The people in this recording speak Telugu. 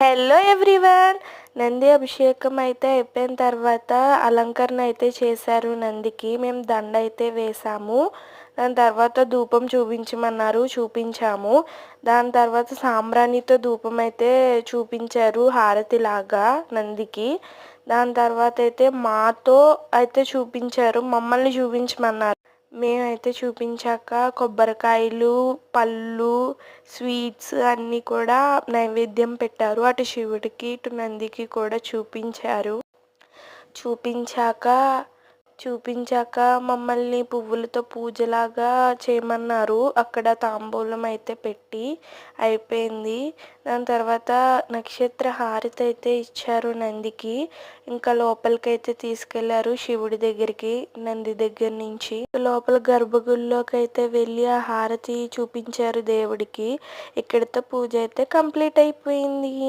Hello everyone. నంది అభిషేకం అయితే అయిపోయిన తర్వాత అలంకరణ అయితే చేశారు నందికి. మేము దండ అయితే వేసాము. దాని తర్వాత ధూపం చూపించమన్నారు, చూపించాము. దాని తర్వాత సాంబ్రాణితో ధూపం అయితే చూపించారు హారతిలాగా నందికి. దాని తర్వాత అయితే మాతో అయితే చూపించారు, మమ్మల్ని చూపించమన్నారు. మేమైతే చూపించాక కొబ్బరికాయలు, పళ్ళు, స్వీట్స్ అన్నీ కూడా నైవేద్యం పెట్టారు. అటు శివుడికి ఇటు నందికి కూడా చూపించాక మమ్మల్ని పువ్వులతో పూజలాగా చేయమన్నారు. అక్కడ తాంబూలం అయితే పెట్టి అయిపోయింది. దాని తర్వాత నక్షత్ర హారతి అయితే ఇచ్చారు నందికి. ఇంకా లోపలికైతే తీసుకెళ్లారు శివుడి దగ్గరికి నంది దగ్గర నుంచి. లోపల గర్భగుడిలోకి అయితే వెళ్ళి ఆ హారతి చూపించారు దేవుడికి. ఇక్కడితో పూజ అయితే కంప్లీట్ అయిపోయింది.